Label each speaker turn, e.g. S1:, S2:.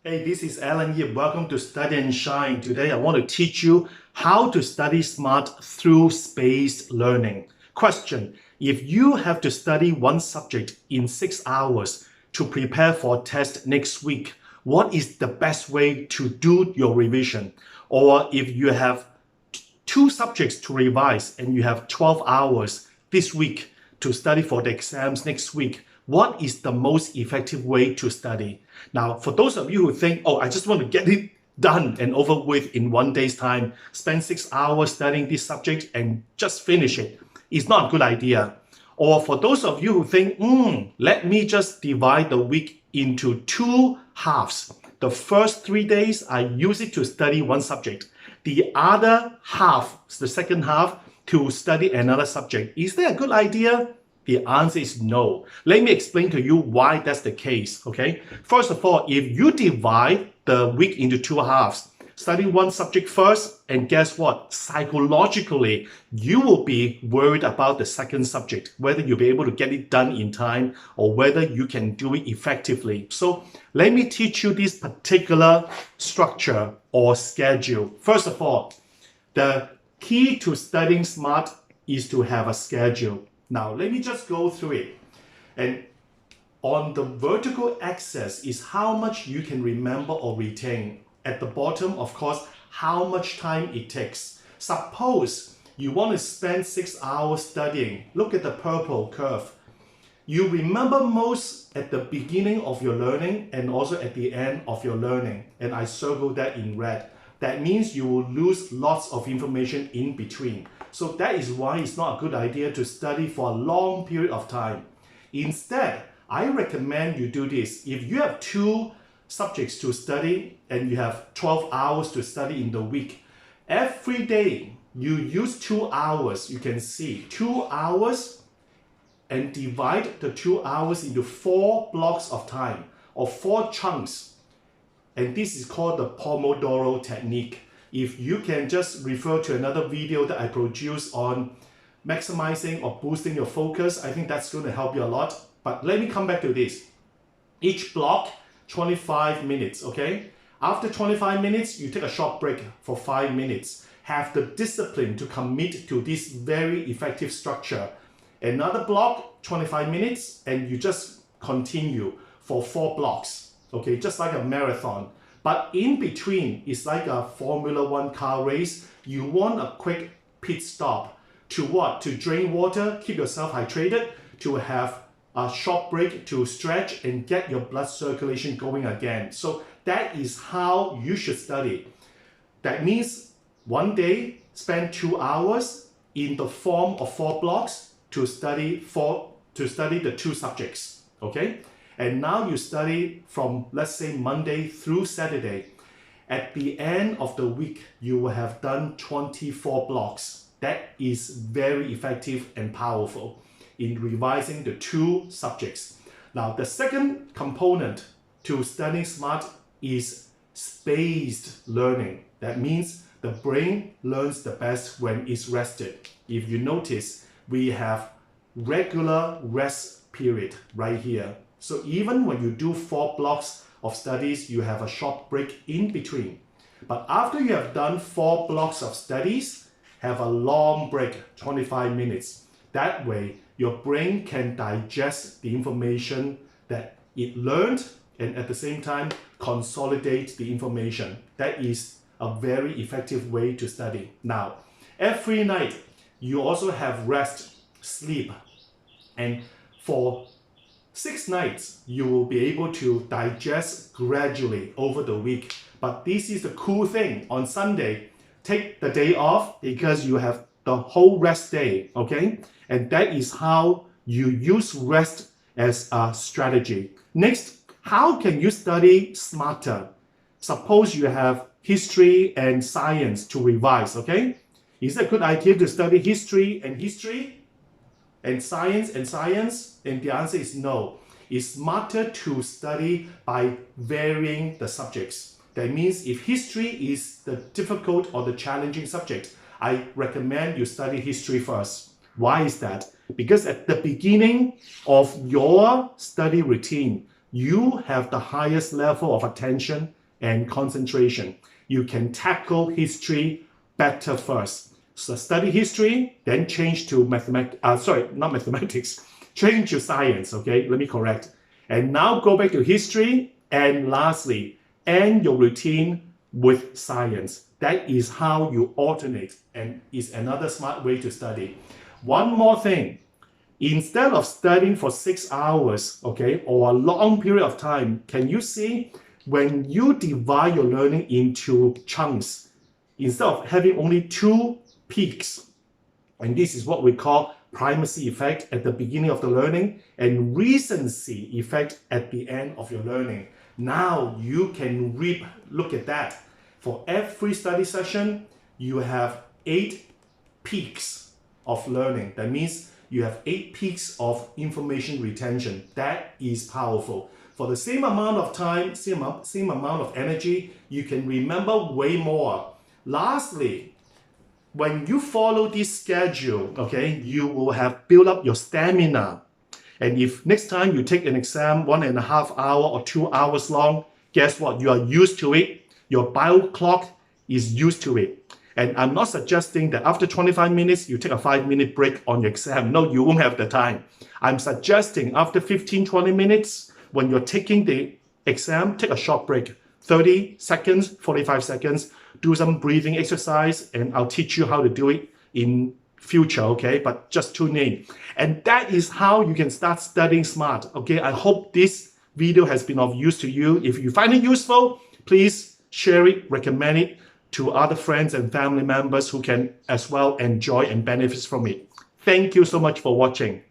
S1: Hey, this is Alan here. Welcome to Study and Shine. Today I want to teach you how to study smart through spaced learning. Question: if you have to study one subject in 6 hours to prepare for a test next week, what is the best way to do your revision? Or if you have two subjects to revise and you have 12 hours this week to study for the exams next week, what is the most effective way to study? Now, for those of you who think, oh, I just want to get it done and over with in one day's time, spend 6 hours studying this subject and just finish it, it's not a good idea. Or for those of you who think, let me just divide the week into two halves. The first 3 days, I use it to study one subject. The other half, the second half, to study another subject. Is that a good idea? The answer is no. Let me explain to you why that's the case, okay? First of all, if you divide the week into two halves, study one subject first, and guess what? Psychologically, you will be worried about the second subject, whether you'll be able to get it done in time or whether you can do it effectively. So let me teach you this particular structure or schedule. First of all, the key to studying smart is to have a schedule. Now, let me just go through it. And on the vertical axis is how much you can remember or retain. At the bottom, of course, how much time it takes. Suppose you want to spend 6 hours studying. Look at the purple curve. You remember most at the beginning of your learning and also at the end of your learning. And I circled that in red. That means you will lose lots of information in between. So that is why it's not a good idea to study for a long period of time. Instead, I recommend you do this. If you have two subjects to study and you have 12 hours to study in the week, every day you use 2 hours. You can see 2 hours and divide the 2 hours into 4 blocks of time or 4 chunks. And this is called the Pomodoro technique. If you can just refer to another video that I produced on maximizing or boosting your focus, I think that's going to help you a lot. But let me come back to this. Each block, 25 minutes, okay? After 25 minutes, you take a short break for 5 minutes. Have the discipline to commit to this very effective structure. Another block, 25 minutes, and you just continue for 4 blocks, okay? Just like a marathon. But in between, it's like a Formula One car race. You want a quick pit stop to what? To drain water, keep yourself hydrated, to have a short break to stretch and get your blood circulation going again. So that is how you should study. That means one day, spend 2 hours in the form of 4 blocks to study the 2 subjects, okay? And now you study from, let's say, Monday through Saturday. At the end of the week, you will have done 24 blocks. That is very effective and powerful in revising the 2 subjects. Now, the second component to studying smart is spaced learning. That means the brain learns the best when it's rested. If you notice, we have regular rest period right here. So even when you do 4 blocks of studies, you have a short break in between. But after you have done 4 blocks of studies, have a long break, 25 minutes. That way, your brain can digest the information that it learned and at the same time consolidate the information. That is a very effective way to study. Now, every night, you also have rest, sleep. And for 6 nights, you will be able to digest gradually over the week. But this is the cool thing. On Sunday, take the day off because you have the whole rest day, okay? And that is how you use rest as a strategy. Next, how can you study smarter? Suppose you have history and science to revise, okay? Is it a good idea to study history and science? And the answer is no. It's smarter to study by varying the subjects. That means if history is the difficult or the challenging subject, I recommend you study history first. Why is that? Because at the beginning of your study routine, you have the highest level of attention and concentration. You can tackle history better first. So study history, then change to change to science, okay? Let me correct. And now go back to history, and lastly, end your routine with science. That is how you alternate, and is another smart way to study. One more thing, instead of studying for 6 hours, okay, or a long period of time, can you see when you divide your learning into chunks, instead of having only 2 peaks, and this is what we call primacy effect at the beginning of the learning and recency effect at the end of your learning. Now you can reap, look at that. For every study session, you have 8 peaks of learning. That means you have 8 peaks of information retention. That is powerful. For the same amount of time, same amount of energy, you can remember way more. Lastly, when you follow this schedule, okay, you will have built up your stamina. And if next time you take an exam 1.5 hours or 2 hours long, guess what? You are used to it. Your bio clock is used to it. And I'm not suggesting that after 25 minutes, you take a 5-minute break on your exam. No, you won't have the time. I'm suggesting after 15, 20 minutes, when you're taking the exam, take a short break. 30 seconds, 45 seconds, do some breathing exercise, and I'll teach you how to do it in future, okay? But just tune in. And that is how you can start studying smart, okay? I hope this video has been of use to you. If you find it useful, please share it, recommend it to other friends and family members who can as well enjoy and benefit from it. Thank you so much for watching.